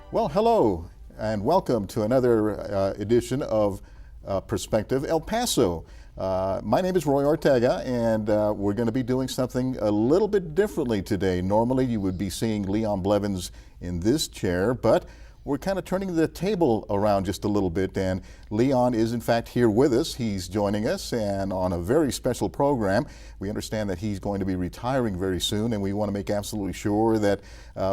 Well, hello, and welcome to another edition of Perspective El Paso. My name is Roy Ortega, and we're going to be doing something a little bit differently today. Normally, you would be seeing Leon Blevins in this chair, but we're kind of turning the table around just a little bit, and Leon is in fact here with us. He's joining us and on a very special program. We understand that he's going to be retiring very soon, and we want to make absolutely sure that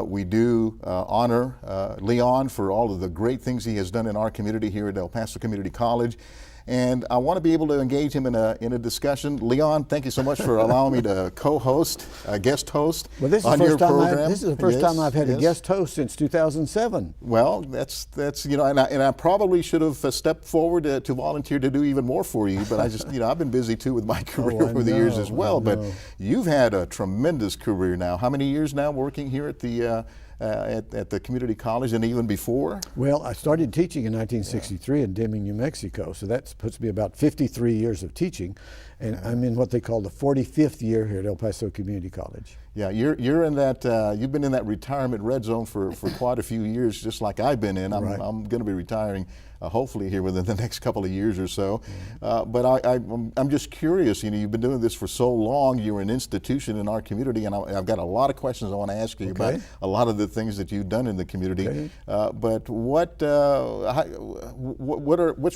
we do honor Leon for all of the great things he has done in our community here at El Paso Community College. And I want to be able to engage him in a discussion. Leon, thank you so much for allowing me to co-host, guest host on your program. This is the first time I've had a guest host since 2007. Well, that's and I probably should have stepped forward to volunteer to do even more for you, but I just I've been busy too with my career over the years as well. But you've had a tremendous career now. How many years now working here at the at the community college, and even before? Well, I started teaching in 1963 in Deming, New Mexico, so that puts me about 53 years of teaching, and I'm in what they call the 45th year here at El Paso Community College. Yeah, you're in that. You've been in that retirement red zone for quite a few years, just like I've been in. I'm going to be retiring hopefully here within the next couple of years or so. But I'm just curious. You've been doing this for so long. You're an institution in our community, and I've got a lot of questions I want to ask you about a lot of the things that you've done in the community. But what's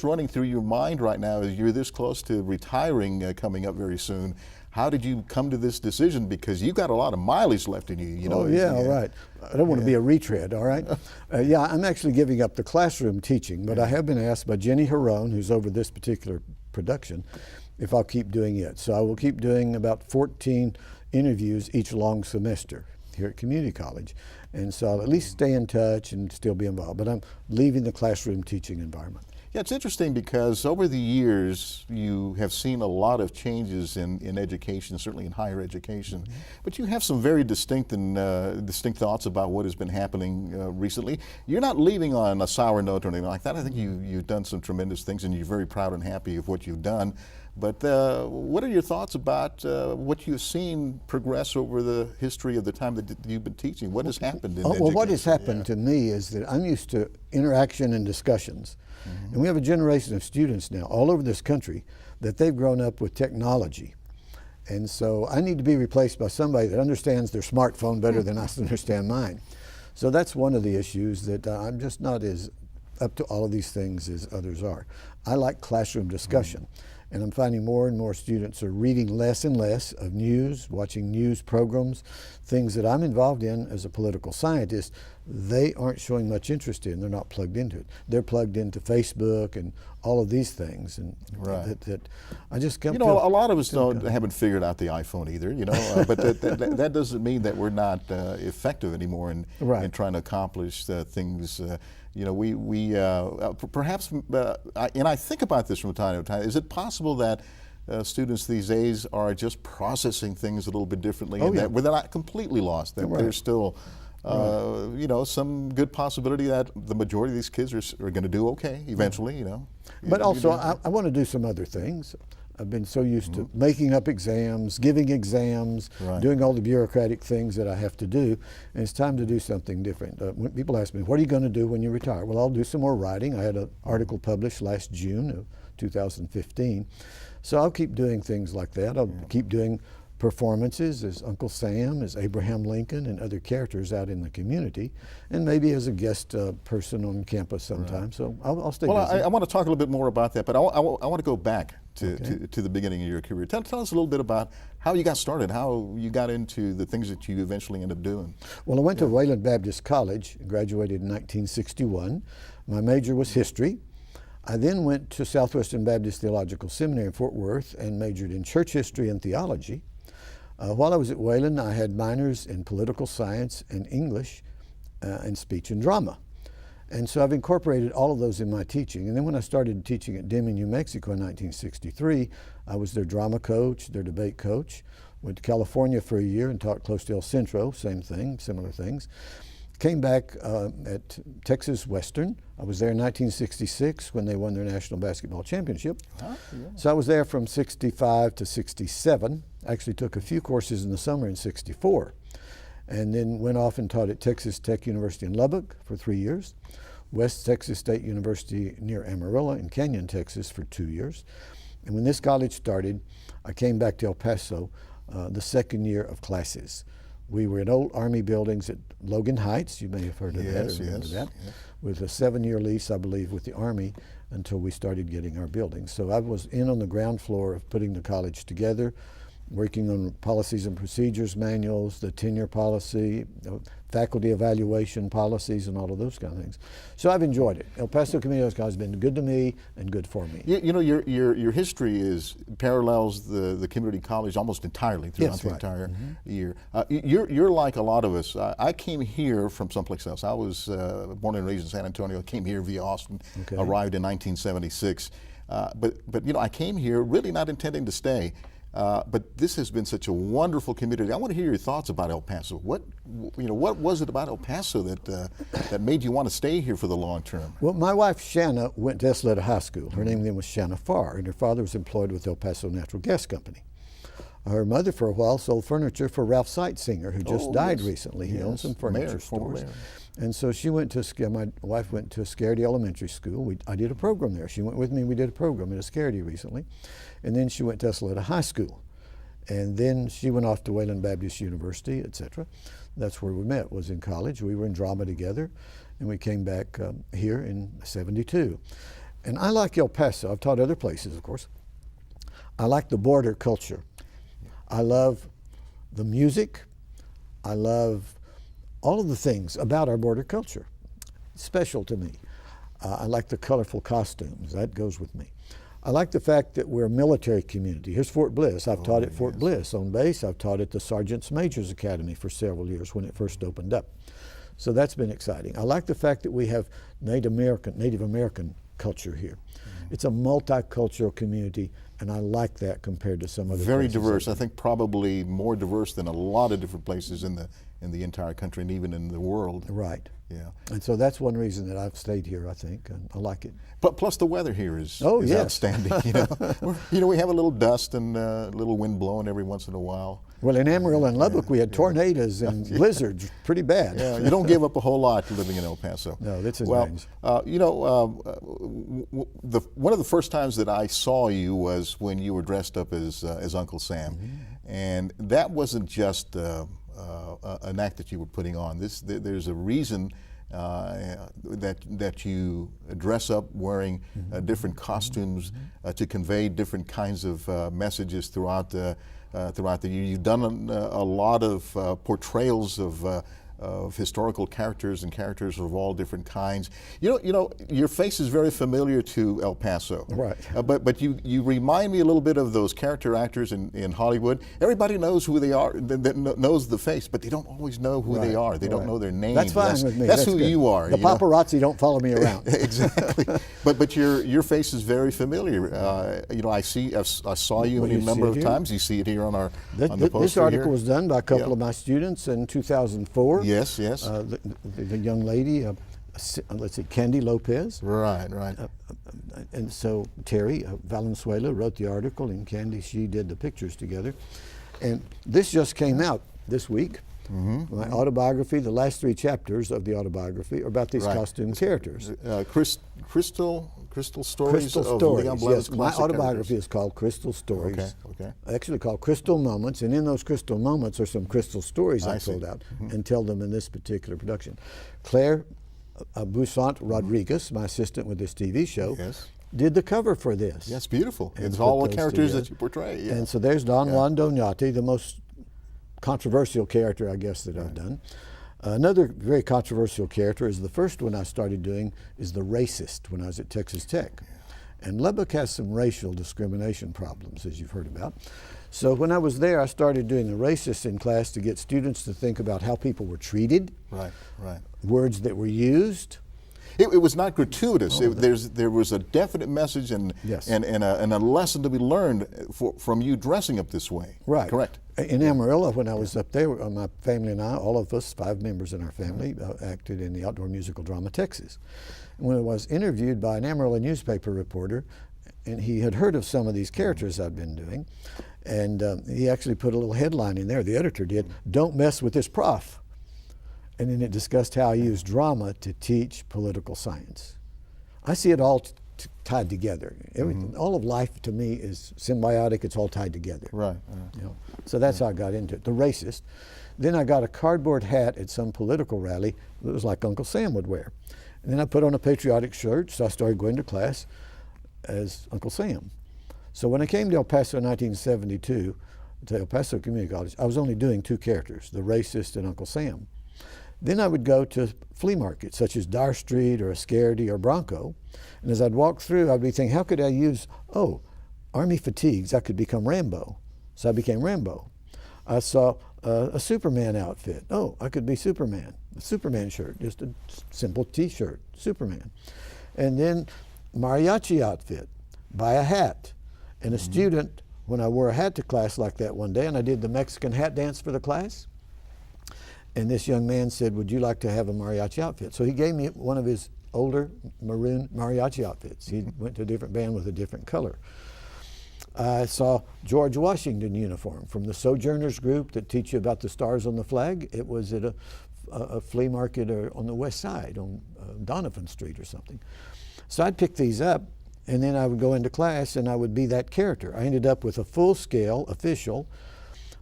running through your mind right now as you're this close to retiring, coming up very soon? How did you come to this decision? Because you've got a lot of mileage left in you. Oh, yeah, all right. I don't want to be a retread, all right? Yeah, I'm actually giving up the classroom teaching, but I have been asked by Jenny Harone, who's over this particular production, if I'll keep doing it. So I will keep doing about 14 interviews each long semester here at Community College. And so I'll at least stay in touch and still be involved, but I'm leaving the classroom teaching environment. Yeah, it's interesting because over the years you have seen a lot of changes in education, certainly in higher education, but you have some very distinct thoughts about what has been happening recently. You're not leaving on a sour note or anything like that. I think you've done some tremendous things, and you're very proud and happy of what you've done. But what are your thoughts about what you've seen progress over the history of the time that you've been teaching? What has happened in education? Well, what has happened to me is that I'm used to interaction and discussions. And we have a generation of students now all over this country that they've grown up with technology. And so I need to be replaced by somebody that understands their smartphone better than I understand mine. So that's one of the issues, that I'm just not as up to all of these things as others are. I like classroom discussion. And I'm finding more and more students are reading less and less of news, watching news programs, things that I'm involved in as a political scientist. They aren't showing much interest in. They're not plugged into it. They're plugged into Facebook and all of these things. And that I just come a lot of us haven't figured out the iPhone either, but that doesn't mean that we're not effective anymore in trying to accomplish things. Perhaps, and I think about this from time to time, is it possible that students these days are just processing things a little bit differently, that they're not completely lost, that there's still some good possibility that the majority of these kids are going to do okay eventually, But also, I want to do some other things. I've been so used to making up exams, giving exams, doing all the bureaucratic things that I have to do, and it's time to do something different. When people ask me, what are you going to do when you retire? Well, I'll do some more writing. I had an article published last June of 2015. So I'll keep doing things like that. I'll keep doing performances as Uncle Sam, as Abraham Lincoln, and other characters out in the community, and maybe as a guest person on campus sometime. So I'll stay busy. Well, I want to talk a little bit more about that, but I want to go back to the beginning of your career. Tell us a little bit about how you got started, how you got into the things that you eventually ended up doing. Well, I went to Wayland Baptist College, graduated in 1961. My major was history. I then went to Southwestern Baptist Theological Seminary in Fort Worth and majored in church history and theology. While I was at Wayland, I had minors in political science and English and speech and drama. And so I've incorporated all of those in my teaching. And then when I started teaching at Deming, New Mexico in 1963, I was their drama coach, their debate coach. Went to California for a year and taught close to El Centro, same thing, similar things. Came back at Texas Western. I was there in 1966 when they won their national basketball championship. So I was there from 65 to 67. Actually took a few courses in the summer in 64. and then went off and taught at Texas Tech University in Lubbock for 3 years, West Texas State University near Amarillo in Canyon, Texas for 2 years. And when this college started, I came back to El Paso the second year of classes. We were in old Army buildings at Logan Heights. You may have heard of that or remember that. Yes. With a 7-year lease, I believe, with the Army until we started getting our buildings. So I was in on the ground floor of putting the college together, working on policies and procedures manuals, the tenure policy, faculty evaluation policies, and all of those kind of things. So I've enjoyed it. El Paso Community College has been good to me and good for me. You know, your history parallels the community college almost entirely throughout the entire year. You're like a lot of us. I came here from someplace else. I was born and raised in San Antonio. Came here via Austin. Okay. Arrived in 1976. But you know, I came here really not intending to stay. But this has been such a wonderful community. I want to hear your thoughts about El Paso. What was it about El Paso that made you want to stay here for the long term? Well, my wife Shanna went to Esleda High School. Her name then was Shanna Farr, and her father was employed with El Paso Natural Gas Company. Her mother, for a while, sold furniture for Ralph Sightsinger, who just died recently. He owned some furniture stores. And so she went to my wife went to Scaredy Elementary School. I did a program there. She went with me. We did a program at Scaredy recently. And then she went to Esleda High School. And then she went off to Wayland Baptist University, etc. That's where we met, was in college. We were in drama together, and we came back here in '72. And I like El Paso. I've taught other places, of course. I like the border culture. I love the music. I love all of the things about our border culture. It's special to me. I like the colorful costumes. That goes with me. I like the fact that we're a military community. Here's Fort Bliss. I've taught at Fort Bliss on base. I've taught at the Sergeants Majors Academy for several years when it first opened up. So that's been exciting. I like the fact that we have Native American culture here. It's a multicultural community, and I like that compared to some other very diverse. I think probably more diverse than a lot of different places in the entire country and even in the world. Right. Yeah. And so that's one reason that I've stayed here, I think, and I like it. But plus the weather here is outstanding. You know, we have a little dust and a little wind blowing every once in a while. Well, in Amarillo and Lubbock, we had tornadoes and blizzards, pretty bad. Yeah, you don't give up a whole lot living in El Paso. No, that's his range. You know, one of the first times that I saw you was when you were dressed up as Uncle Sam, and that wasn't just an act that you were putting on. There's a reason that you dress up wearing different costumes to convey different kinds of messages throughout the year. You've done a lot of portrayals of historical characters and characters of all different kinds. You know, your face is very familiar to El Paso. Right. But you remind me a little bit of those character actors in Hollywood. Everybody knows who they are, that knows the face, but they don't always know who they are. They don't know their name. That's fine with me. That's who good. You are. The paparazzi don't follow me around. Exactly. But your face is very familiar. You know, I saw you any number of times. You see it here on the poster. This article was done by a couple of my students in 2004. Yes. The young lady, let's see, Candy Lopez. Right. And so Terry Valenzuela wrote the article, and Candy, she did the pictures together. And this just came out this week. My autobiography, the last 3 chapters of the autobiography are about these costume characters. Crystal Stories of Leon Blevins. My autobiography is called Crystal Stories. Okay. Actually called Crystal Moments, and in those crystal moments are some crystal stories I pulled out and tell them in this particular production. Claire Boussaint Rodriguez, my assistant with this TV show, did the cover for this. Yes, beautiful. It's all the characters that you portray. Yeah. And so there's Don Juan Doñate, the most controversial character, I guess, that I've done. Another very controversial character is the first one I started doing is the racist when I was at Texas Tech. And Lubbock has some racial discrimination problems, as you've heard about. So when I was there, I started doing the racist in class to get students to think about how people were treated, words that were used. It was not gratuitous. There was a definite message and a lesson to be learned from you dressing up this way. Right. Correct. In Amarillo, when I was up there, my family and I, all of us, 5 members in our family, acted in the outdoor musical drama Texas. And when I was interviewed by an Amarillo newspaper reporter, and he had heard of some of these characters I'd been doing, And he actually put a little headline in there, the editor did, "Don't mess with this prof." And then it discussed how I use drama to teach political science. I see it all tied together. Everything, all of life to me is symbiotic, it's all tied together. Right. You know? So that's how I got into it, the racist. Then I got a cardboard hat at some political rally that was like Uncle Sam would wear. And then I put on a patriotic shirt, so I started going to class as Uncle Sam. So when I came to El Paso in 1972, to El Paso Community College, I was only doing two characters, the racist and Uncle Sam. Then I would go to flea markets such as Dyer Street or Ascarity or Bronco, and as I'd walk through, I'd be thinking, how could I use, Army fatigues, I could become Rambo. So I became Rambo. I saw a Superman outfit. I could be Superman, a Superman shirt, just a simple t-shirt, Superman. And then mariachi outfit, buy a hat. And a student, when I wore a hat to class like that one day, and I did the Mexican hat dance for the class, and this young man said, would you like to have a mariachi outfit? So he gave me one of his older maroon mariachi outfits. He went to a different band with a different color. I saw George Washington uniform from the Sojourners group that teach you about the stars on the flag. It was at a flea market on the west side on Donovan Street or something. So I'd pick these up, and then I would go into class and I would be that character. I ended up with a full-scale, official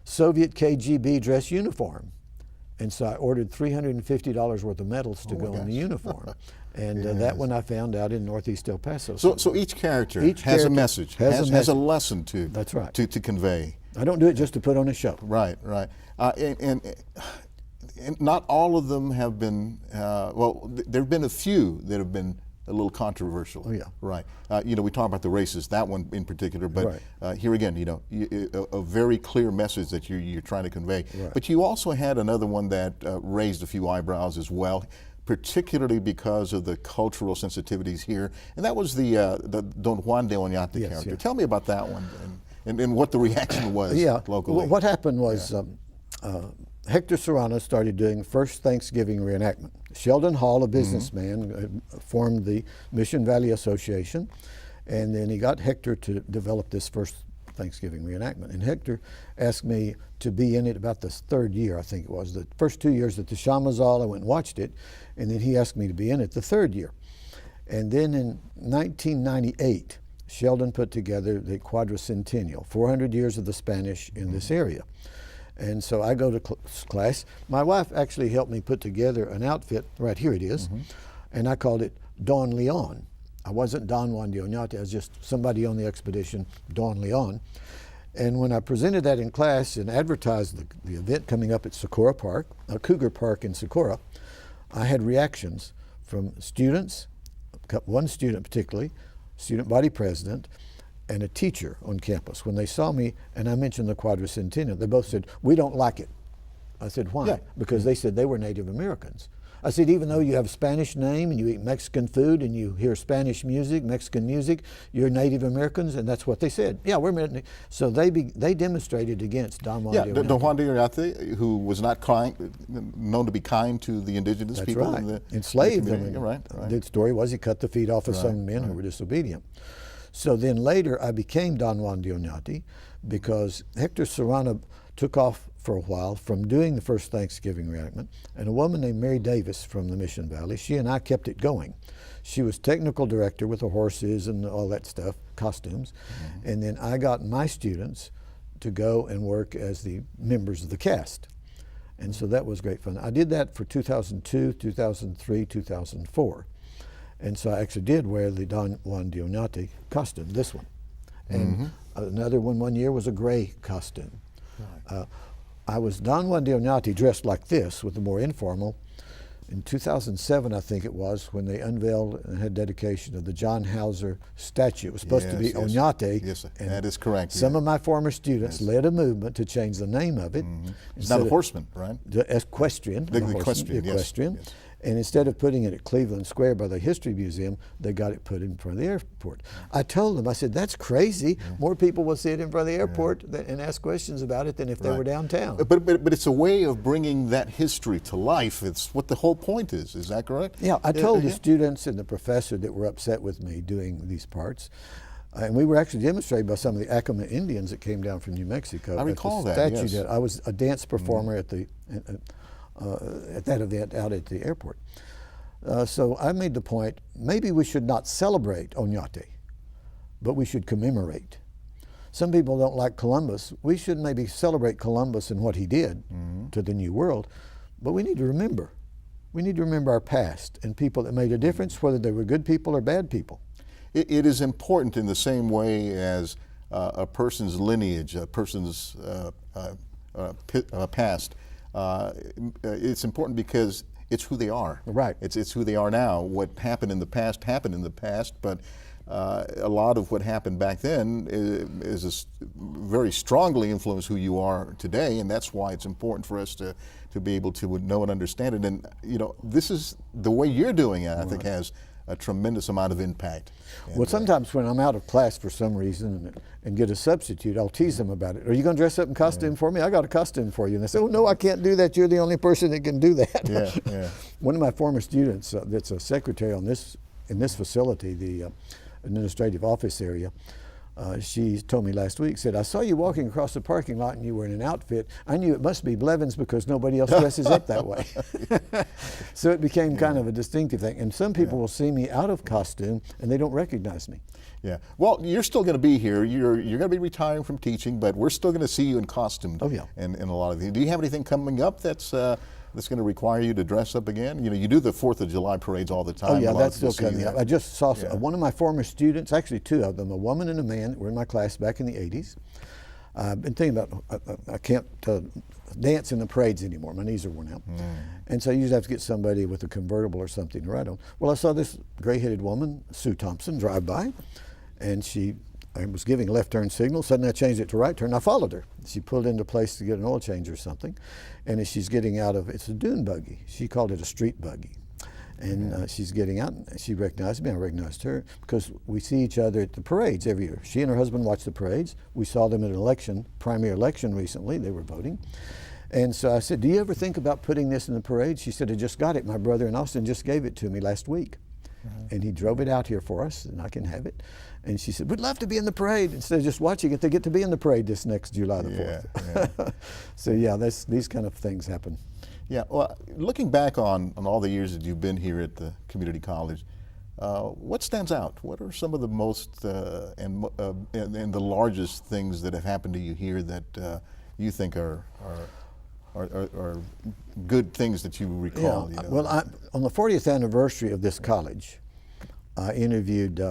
Soviet KGB dress uniform. And so I ordered $350 worth of medals to go in the uniform. And that one I found out in Northeast El Paso. So each character has a message, has a lesson to, that's right, to convey. I don't do it just to put on a show. Right. And not all of them have been, there have been a few that have been a little controversial. Oh, yeah. Right. We talk about the racist, that one in particular, but here again, a very clear message that you're trying to convey. Right. But you also had another one that raised a few eyebrows as well, particularly because of the cultural sensitivities here, and that was the Don Juan de Oñate character. Yeah. Tell me about that one and what the reaction was locally. Well, what happened was Hector Serrano started doing first Thanksgiving reenactment. Sheldon Hall, a businessman, formed the Mission Valley Association, and then he got Hector to develop this first Thanksgiving reenactment. And Hector asked me to be in it about the third year, I think it was. The first 2 years at the Chamazal, I went and watched it, and then he asked me to be in it the third year. And then in 1998, Sheldon put together the Quadricentennial, 400 years of the Spanish in this area. And so I go to class. My wife actually helped me put together an outfit, right here it is, and I called it Don Leon. I wasn't Don Juan de Oñate, I was just somebody on the expedition, Don Leon. And when I presented that in class and advertised the event coming up at Socorro Park, Cougar Park in Socorro, I had reactions from students, one student particularly, student body president, and a teacher on campus. When they saw me and I mentioned the Quadricentennial, they both said, we don't like it. I said, why? Yeah. Because they said they were Native Americans. I said, even though you have a Spanish name and you eat Mexican food and you hear Spanish music, Mexican music, you're Native Americans, and that's what they said. Yeah, we're so they demonstrated against Don Juan de Oñate. Don Juan de Oñate, who was not known to be kind to the indigenous that's people. Right. Enslaved them. Right. The story was he cut the feet off of some men who were disobedient. So then later I became Don Juan de Oñate because Hector Serrano took off for a while from doing the first Thanksgiving reenactment, and a woman named Mary Davis from the Mission Valley, she and I kept it going. She was technical director with the horses and all that stuff, costumes, and then I got my students to go and work as the members of the cast. And so that was great fun. I did that for 2002, 2003, 2004. And so I actually did wear the Don Juan de Oñate costume, this one. And another one year was a gray costume. Right. I was Don Juan de Oñate dressed like this with the more informal. In 2007, I think it was, when they unveiled and had dedication of the John Hauser statue. It was supposed to be Oñate. Yes, and that is correct. Some of my former students led a movement to change the name of it. It's not a horseman, right? The equestrian. The equestrian, Yes. And instead of putting it at Cleveland Square by the History Museum, they got it put in front of the airport. I told them, I said, that's crazy. More people will see it in front of the airport and ask questions about it than if they were downtown. But it's a way of bringing that history to life. It's what the whole point is that correct? Yeah, I told the students and the professor that were upset with me doing these parts, And we were actually demonstrated by some of the Acoma Indians that came down from New Mexico. I recall that, statue yes. that I was a dance performer at that event out at the airport. So I made the point, maybe we should not celebrate Oñate, but we should commemorate. Some people don't like Columbus. We should maybe celebrate Columbus and what he did to the New World, but we need to remember. We need to remember our past and people that made a difference, whether they were good people or bad people. It is important in the same way as a person's lineage, a person's past. It's important because it's who they are. Right. It's who they are now. What happened in the past happened in the past, but a lot of what happened back then is very strongly influenced who you are today, and that's why it's important for us to be able to know and understand it. And this is the way you're doing it. I think has a tremendous amount of impact. Well, sometimes when I'm out of class for some reason and get a substitute, I'll tease them about it. Are you going to dress up in costume for me? I got a costume for you. And they say, oh, no, I can't do that. You're the only person that can do that. Yeah. One of my former students that's a secretary in this facility, the administrative office area, she told me last week, said, I saw you walking across the parking lot and you were in an outfit. I knew it must be Blevins because nobody else dresses up that way. So it became kind of a distinctive thing. And some people will see me out of costume and they don't recognize me. Yeah. Well, you're still going to be here. You're going to be retiring from teaching, but we're still going to see you in costume. Oh, yeah. And a lot of things. Do you have anything coming up that's going to require you to dress up again? You do the 4th of July parades all the time. Oh, yeah, that's still coming up. I just saw one of my former students, actually two of them, a woman and a man, that were in my class back in the 80s. I've been thinking about, I can't dance in the parades anymore. My knees are worn out. And so I usually have to get somebody with a convertible or something to ride on. Well, I saw this gray-headed woman, Sue Thompson, drive by, and I was giving a left turn signal. Suddenly I changed it to right turn. I followed her. She pulled into place to get an oil change or something. And as she's getting out of, it's a dune buggy. She called it a street buggy. And she's getting out, and she recognized me. I recognized her because we see each other at the parades every year. She and her husband watch the parades. We saw them at an primary election recently. They were voting. And so I said, do you ever think about putting this in the parade? She said, I just got it. My brother in Austin just gave it to me last week. And he drove it out here for us, and I can have it. And she said, we'd love to be in the parade. Instead of just watching it, they get to be in the parade this next July the 4th. Yeah. So yeah, these kind of things happen. Yeah, well, looking back on all the years that you've been here at the community college, what stands out? What are some of the most and the largest things that have happened to you here that you think are good things that you recall? Yeah. Well, on the 40th anniversary of this college, I interviewed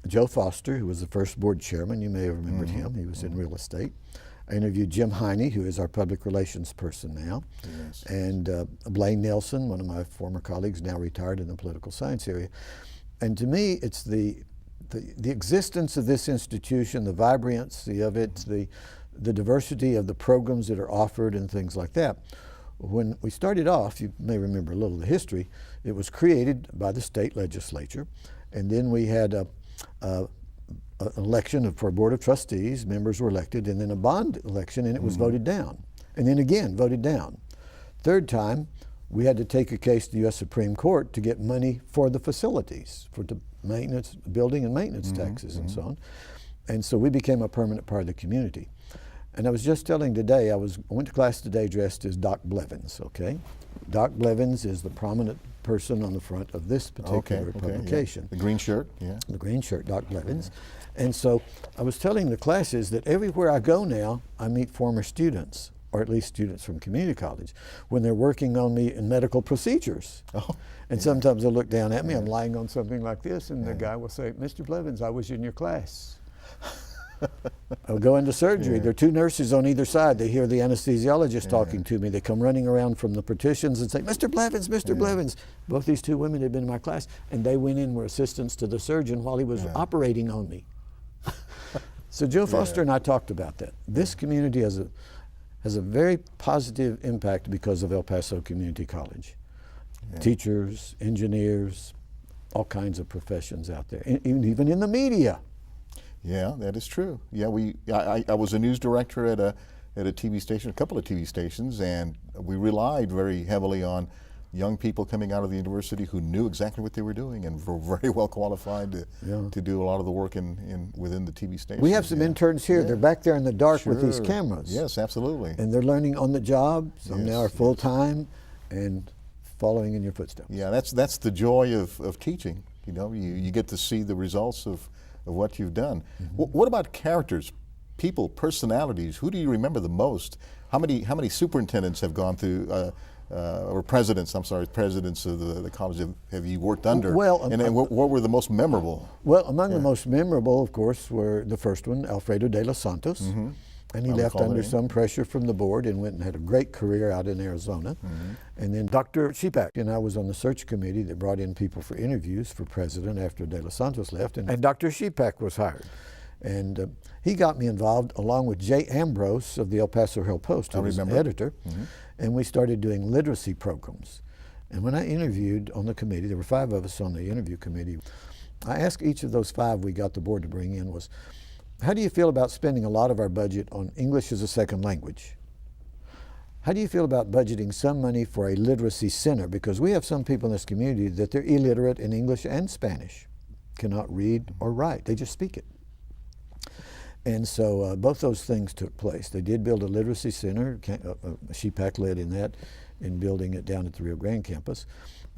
Joe Foster, who was the first board chairman. You may have remembered him. He was in real estate. I interviewed Jim Heine, who is our public relations person now, and Blaine Nelson, one of my former colleagues, now retired in the political science area. And to me, it's the existence of this institution, the vibrancy of it, the diversity of the programs that are offered and things like that. When we started off, you may remember a little of the history, it was created by the state legislature, and then we had an election for a board of trustees, members were elected, and then a bond election, and it was voted down. And then again, voted down. Third time, we had to take a case to the U.S. Supreme Court to get money for the facilities, for the maintenance, building and maintenance taxes and so on. And so we became a permanent part of the community. And I was just telling today, I went to class today dressed as Doc Blevins, okay? Doc Blevins is the prominent person on the front of this particular publication. Yeah. The green shirt, yeah. The green shirt, Doc Blevins. And so I was telling the classes that everywhere I go now, I meet former students, or at least students from community college, when they're working on me in medical procedures. And sometimes they'll look down at me, I'm lying on something like this, and the guy will say, Mr. Blevins, I was in your class. I'll go into surgery. There are two nurses on either side. They hear the anesthesiologist talking to me. They come running around from the partitions and say, Mr. Blevins, Mr. Blevins. Both these two women had been in my class, and they went in and were assistants to the surgeon while he was operating on me. So Joe Foster and I talked about that. This community has a very positive impact because of El Paso Community College. Teachers, engineers, all kinds of professions out there, even in the media. Yeah, that is true. Yeah, I was a news director at a TV station, a couple of TV stations, and we relied very heavily on young people coming out of the university who knew exactly what they were doing and were very well qualified to do a lot of the work within the TV station. We have some interns here. They're back there in the dark with these cameras. Yes, absolutely. And they're learning on the job. Some now are full-time and following in your footsteps. Yeah, that's the joy of teaching. You know, you get to see the results of what you've done. What about characters, people, personalities? Who do you remember the most? How many superintendents have gone through, or presidents of the college have you worked under? Well, and what were the most memorable? Well, among the most memorable, of course, were the first one, Alfredo de los Santos. And he left under some pressure from the board and went and had a great career out in Arizona. And then Dr. Shepak and I was on the search committee that brought in people for interviews for president after de los Santos left. And Dr. Shepak was hired. And he got me involved along with Jay Ambrose of the El Paso Herald-Post, who was an editor. And we started doing literacy programs. And when I interviewed on the committee, there were 5 of us on the interview committee, I asked each of those 5 we got the board to bring in was, how do you feel about spending a lot of our budget on English as a second language? How do you feel about budgeting some money for a literacy center? Because we have some people in this community that they're illiterate in English and Spanish, cannot read or write, they just speak it. And so both those things took place. They did build a literacy center, Shepak led in that, in building it down at the Rio Grande campus.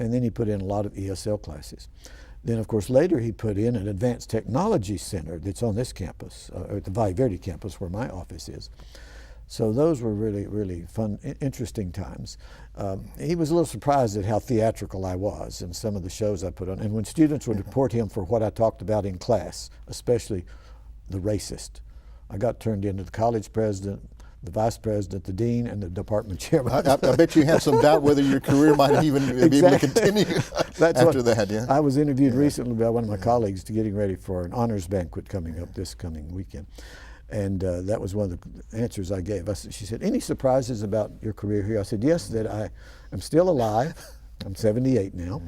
And then he put in a lot of ESL classes. Then, of course, later he put in an advanced technology center that's on this campus, at the Valle Verde campus where my office is. So those were really, really fun, interesting times. He was a little surprised at how theatrical I was in some of the shows I put on. And when students would report him for what I talked about in class, especially the racist, I got turned into the college president, the vice president, the dean, and the department chairman. I bet you had some doubt whether your career might even be able to continue after that. Yeah. I was interviewed recently by one of my colleagues to getting ready for an honors banquet coming up this coming weekend. And that was one of the answers I gave. She said, any surprises about your career here? I said, yes, that I am still alive. I'm 78 now.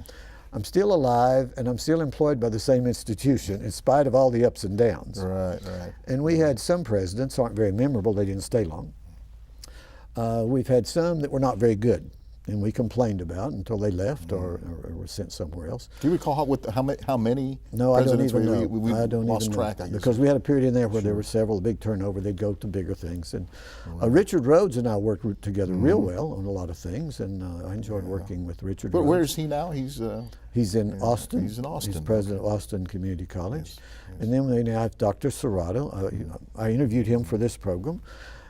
I'm still alive, and I'm still employed by the same institution in spite of all the ups and downs. Right, right. And we had some presidents, aren't very memorable, they didn't stay long. We've had some that were not very good, and we complained about until they left or were sent somewhere else. Do you recall how many No, I don't presidents even know. we I don't lost even track, know. I guess. Because we had a period in there where there were several, big turnover, they'd go to bigger things. And Richard Rhodes and I worked together real well on a lot of things, and I enjoyed working with Richard But Rhodes. where is he now? He's in Austin. He's in Austin. He's president of Austin Community College. And then we now have Dr. Serrato. I interviewed him for this program.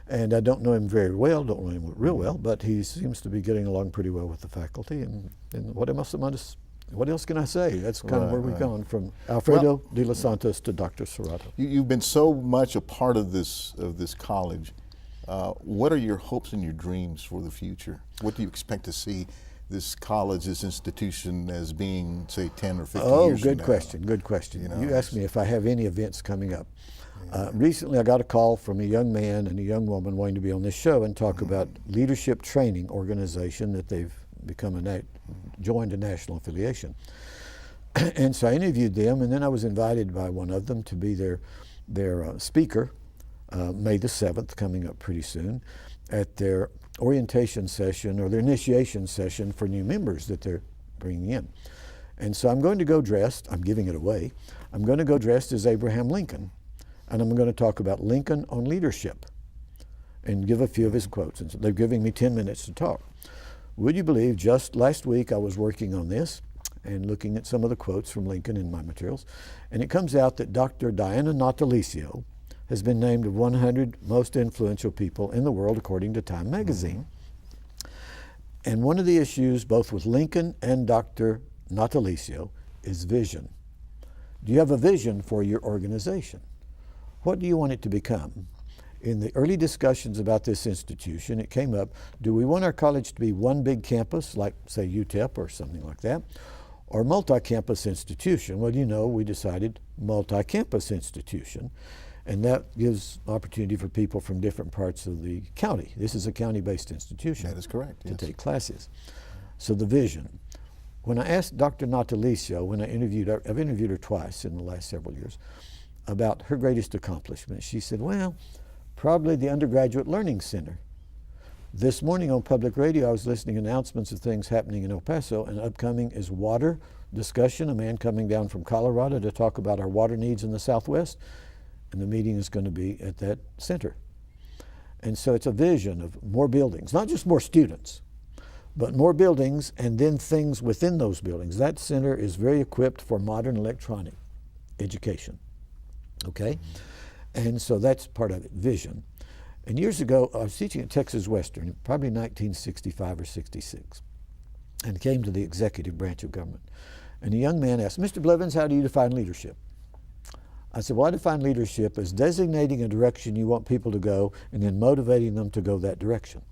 And I don't know him very well, don't know him real well, but he seems to be getting along pretty well with the faculty. And what else can I say? That's kind of where we've gone from Alfredo de los Santos to Dr. Serrato. You've been so much a part of this college. What are your hopes and your dreams for the future? What do you expect to see this college, this institution, as being, say, 10 or 15 years from now? Good question. You asked me if I have any events coming up. Recently, I got a call from a young man and a young woman wanting to be on this show and talk about leadership training organization that they've become joined a national affiliation. And so I interviewed them, and then I was invited by one of them to be their speaker, May the 7th, coming up pretty soon, at their orientation session or their initiation session for new members that they're bringing in. And so I'm going to go dressed, I'm giving it away, I'm going to go dressed as Abraham Lincoln. And I'm going to talk about Lincoln on leadership and give a few of his quotes. And so they're giving me 10 minutes to talk. Would you believe, just last week I was working on this and looking at some of the quotes from Lincoln in my materials, and it comes out that Dr. Diana Natalicio has been named 100 most influential people in the world according to Time magazine. And one of the issues, both with Lincoln and Dr. Natalicio, is vision. Do you have a vision for your organization? What do you want it to become? In the early discussions about this institution, it came up, do we want our college to be one big campus, like, say, UTEP or something like that, or multi-campus institution? Well, we decided multi-campus institution, and that gives opportunity for people from different parts of the county. This is a county-based institution. That is correct, to take classes. So the vision. When I asked Dr. Natalicio, I've interviewed her twice in the last several years, about her greatest accomplishment, she said, well, probably the Undergraduate Learning Center. This morning on public radio, I was listening to announcements of things happening in El Paso, and upcoming is water discussion, a man coming down from Colorado to talk about our water needs in the Southwest, and the meeting is going to be at that center. And so it's a vision of more buildings, not just more students, but more buildings and then things within those buildings. That center is very equipped for modern electronic education, okay? And so that's part of it, vision. And years ago, I was teaching at Texas Western, probably 1965 or 66, and came to the executive branch of government. And a young man asked, Mr. Blevins, how do you define leadership? I said, well, I define leadership as designating a direction you want people to go and then motivating them to go that direction.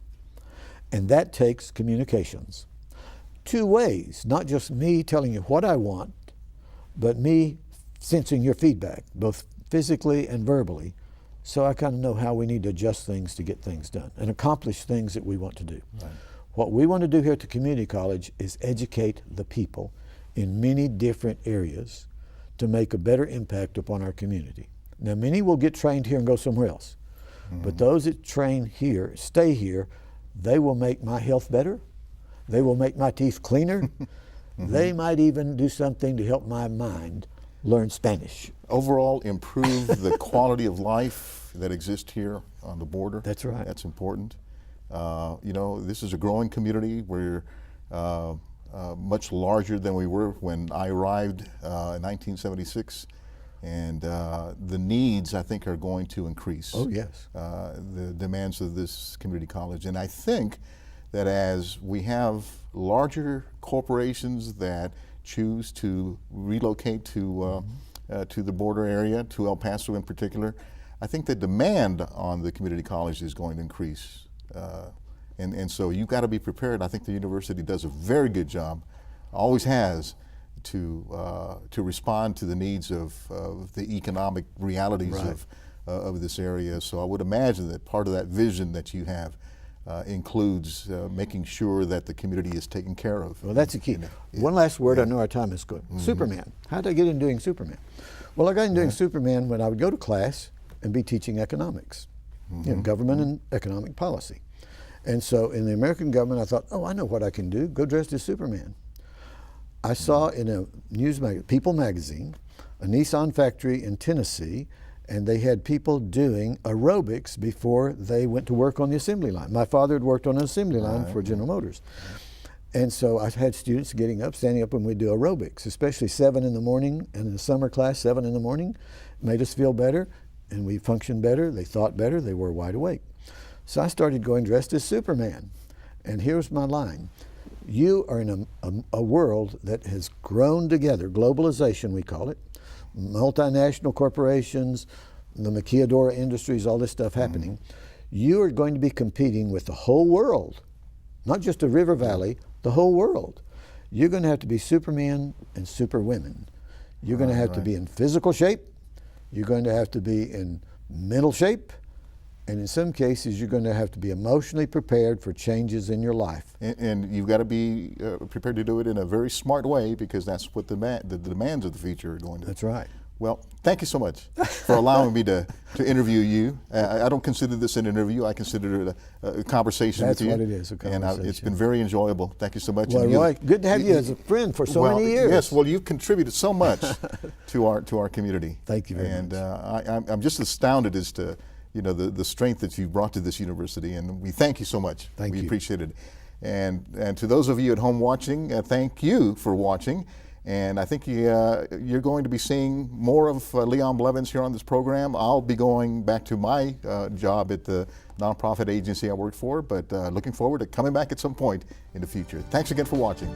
And that takes communications. Two ways, not just me telling you what I want, but me sensing your feedback, both physically and verbally, so I kind of know how we need to adjust things to get things done and accomplish things that we want to do. Right. What we want to do here at the community college is educate the people in many different areas to make a better impact upon our community. Now, many will get trained here and go somewhere else, but those that train here, stay here, they will make my health better, they will make my teeth cleaner, they might even do something to help my mind learn Spanish. Overall, improve the quality of life that exists here on the border. That's right. That's important. You know, this is a growing community. We're much larger than we were when I arrived in 1976, and the needs, I think, are going to increase. Oh, yes. The demands of this community college. And I think that as we have larger corporations that choose to relocate to the border area, to El Paso in particular, I think the demand on the community college is going to increase. And so you've got to be prepared. I think the university does a very good job, always has, to respond to the needs of the economic realities of this area. So I would imagine that part of that vision that you have includes making sure that the community is taken care of. Well, that's the key. One last word, I know our time is good. Superman. How did I get into doing Superman? Well, I got into doing Superman when I would go to class and be teaching economics, you know, government and economic policy. And so in the American government, I thought, oh, I know what I can do, go dressed as Superman. I saw in a news magazine, People magazine, a Nissan factory in Tennessee, and they had people doing aerobics before they went to work on the assembly line. My father had worked on an assembly line for General Motors. And so I had students getting up, standing up when we do aerobics, especially 7 in the morning, and in the summer class, 7 in the morning, made us feel better, and we functioned better, they thought better, they were wide awake. So I started going dressed as Superman. And here's my line. You are in a world that has grown together, globalization we call it, multinational corporations, the maquiladora industries, all this stuff happening. You are going to be competing with the whole world, not just the River Valley, the whole world. You're going to have to be Superman and Superwomen. You're going to have to be in physical shape. You're going to have to be in mental shape. And in some cases, you're going to have to be emotionally prepared for changes in your life. And you've got to be prepared to do it in a very smart way, because that's what the demands of the future are going to. That's right. Well, thank you so much for allowing me to interview you. I don't consider this an interview. I consider it a conversation with you. That's what it is, a conversation. And it's been very enjoyable. Thank you so much. Well, Roy, good to have you as a friend for so many years. Yes, well, you've contributed so much to our community. Thank you very much. And I'm just astounded as to the strength that you've brought to this university, and we thank you so much. Thank you. We appreciate it. And to those of you at home watching, thank you for watching. And I think you're going to be seeing more of Leon Blevins here on this program. I'll be going back to my job at the nonprofit agency I work for, but looking forward to coming back at some point in the future. Thanks again for watching.